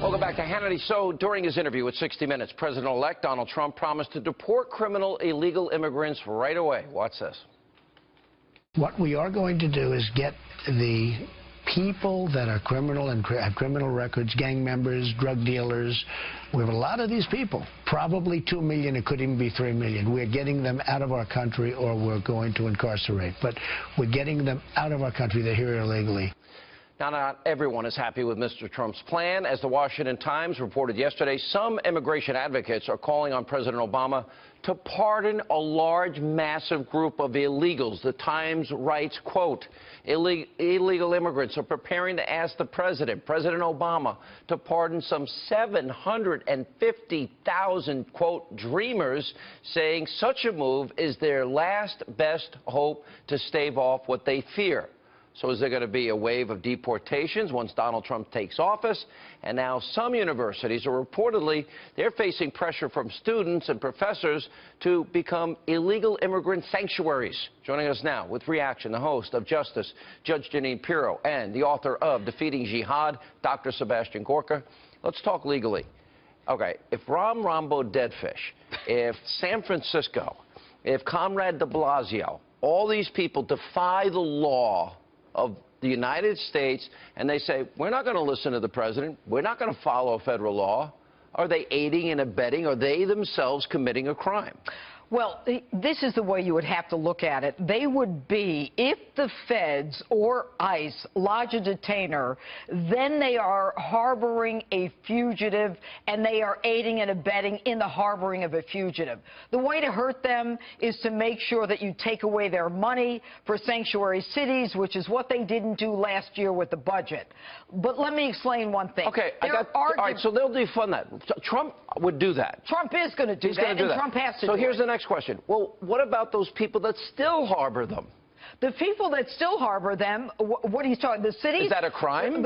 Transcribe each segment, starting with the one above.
Welcome back to Hannity. So, during his interview with 60 Minutes, President-elect Donald Trump promised to deport criminal illegal immigrants right away. Watch this. What we are going to do is get the people that are criminal and have criminal records, gang members, drug dealers. We have a lot of these people, probably 2 million, it could even be 3 million. We're getting them out of our country or we're going to incarcerate. But we're getting them out of our country. They're here illegally. Now, not everyone is happy with Mr. Trump's plan. As the Washington Times reported yesterday, some immigration advocates are calling on President Obama to pardon a large, massive group of illegals. The Times writes, quote, illegal immigrants are preparing to ask the President Obama, to pardon some 750,000, quote, dreamers, saying such a move is their last best hope to stave off what they fear. So is there going to be a wave of deportations once Donald Trump takes office? And now some universities are reportedly, they're facing pressure from students and professors to become illegal immigrant sanctuaries. Joining us now with reaction, the host of Justice, Judge Jeanine Pirro, and the author of Defeating Jihad, Dr. Sebastian Gorka. Let's talk legally. Okay, if Ram Rambo Deadfish, if San Francisco, if Comrade de Blasio, all these people defy the law of the United States, and they say, we're not going to listen to the president, we're not going to follow federal law, are they aiding and abetting? Are they themselves committing a crime? Well, this is the way you would have to look at it. They would be, if the feds or ICE lodge a detainer, then they are harboring a fugitive, and they are aiding and abetting in the harboring of a fugitive. The way to hurt them is to make sure that you take away their money for sanctuary cities, which is what they didn't do last year with the budget. But let me explain one thing. Okay, all right, so they'll defund that. Trump would do that. Trump is going to do that, and Trump has to do it. So here's the next question. Well, what about those people that still harbor them? The people that still harbor them, what are you talking, the cities? Is that a crime?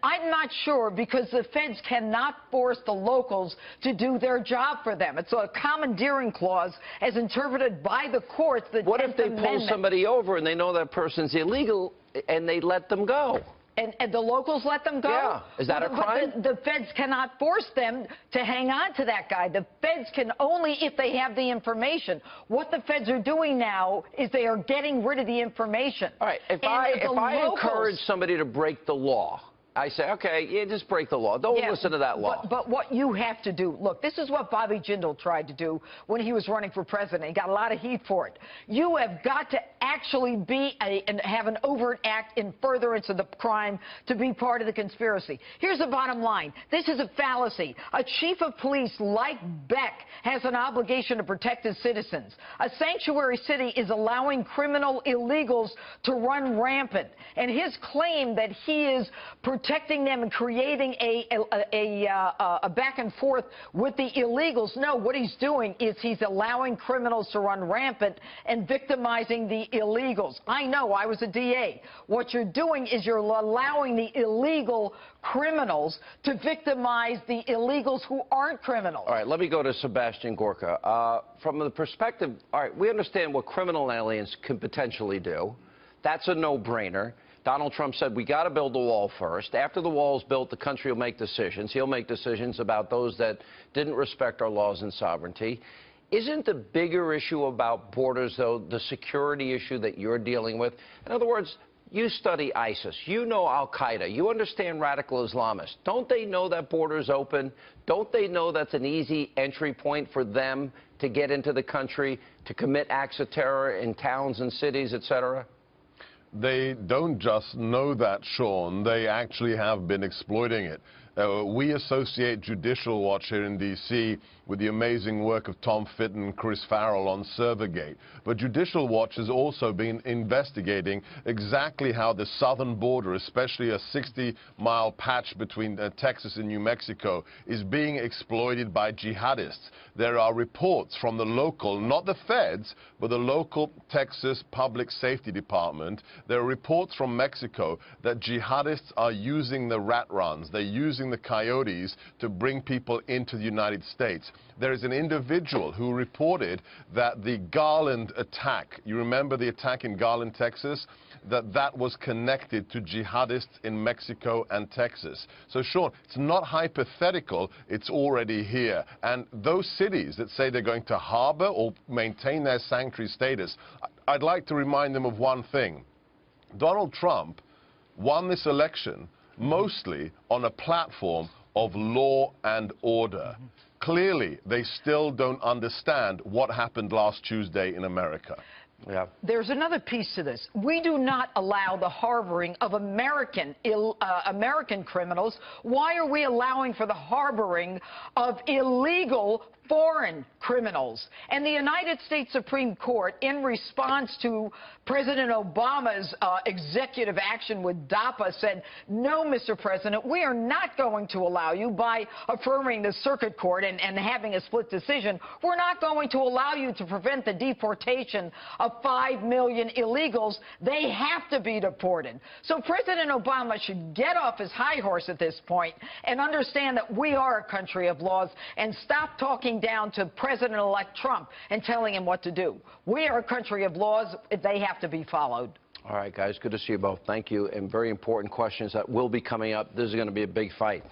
I'm not sure, because the feds cannot force the locals to do their job for them. It's a commandeering clause as interpreted by the courts. What if they pull somebody over and they know that person's illegal and they let them go? And the locals let them go? Yeah. Is that a crime? The feds cannot force them to hang on to that guy. The feds can only if they have the information. What the feds are doing now is they are getting rid of the information. All right. If I encourage somebody to break the law, I say, okay, yeah, just break the law. Don't listen to that law. But what you have to do, look, this is what Bobby Jindal tried to do when he was running for president. He got a lot of heat for it. You have got to actually be and have an overt act in furtherance of the crime to be part of the conspiracy. Here's the bottom line. This is a fallacy. A chief of police like Beck has an obligation to protect his citizens. A sanctuary city is allowing criminal illegals to run rampant. And his claim that he is protecting them and creating a back and forth with the illegals. No, what he's doing is he's allowing criminals to run rampant and victimizing the illegals. I know, I was a DA. What you're doing is you're allowing the illegal criminals to victimize the illegals who aren't criminals. All right, let me go to Sebastian Gorka. From the perspective, all right, we understand what criminal aliens can potentially do. That's a no-brainer. Donald Trump said we got to build the wall first. After the wall is built, the country will make decisions. He'll make decisions about those that didn't respect our laws and sovereignty. Isn't the bigger issue about borders, though, the security issue that you're dealing with? In other words, you study ISIS. You know al-Qaeda. You understand radical Islamists. Don't they know that border's open? Don't they know that's an easy entry point for them to get into the country, to commit acts of terror in towns and cities, et cetera? They don't just know that, Sean. They actually have been exploiting it. We associate Judicial Watch here in D.C. with the amazing work of Tom Fitton and Chris Farrell on Servergate. But Judicial Watch has also been investigating exactly how the southern border, especially a 60-mile patch between Texas and New Mexico, is being exploited by jihadists. There are reports from the local, not the feds, but the local Texas Public Safety Department. There are reports from Mexico that jihadists are using the rat runs. They're using using the coyotes to bring people into the United States. There is an individual who reported that the Garland attack, you remember the attack in Garland, Texas, that was connected to jihadists in Mexico and Texas. So, Sean, it's not hypothetical, it's already here. And those cities that say they're going to harbor or maintain their sanctuary status, I'd like to remind them of one thing. Donald Trump won this election mostly on a platform of law and order. Clearly, they still don't understand what happened last Tuesday in America. Yeah. There's another piece to this. We do not allow the harboring of American criminals. Why are we allowing for the harboring of illegal foreign criminals? And the United States Supreme Court, in response to President Obama's executive action with DAPA, said, no, Mr. President, we are not going to allow you, by affirming the circuit court and having a split decision, we're not going to allow you to prevent the deportation of 5 million illegals. They have to be deported. So President Obama should get off his high horse at this point and understand that we are a country of laws, and stop talking down to President-elect Trump and telling him what to do. We are a country of laws. They have to be followed. All right, guys, good to see you both. Thank you. And very important questions that will be coming up. This is going to be a big fight.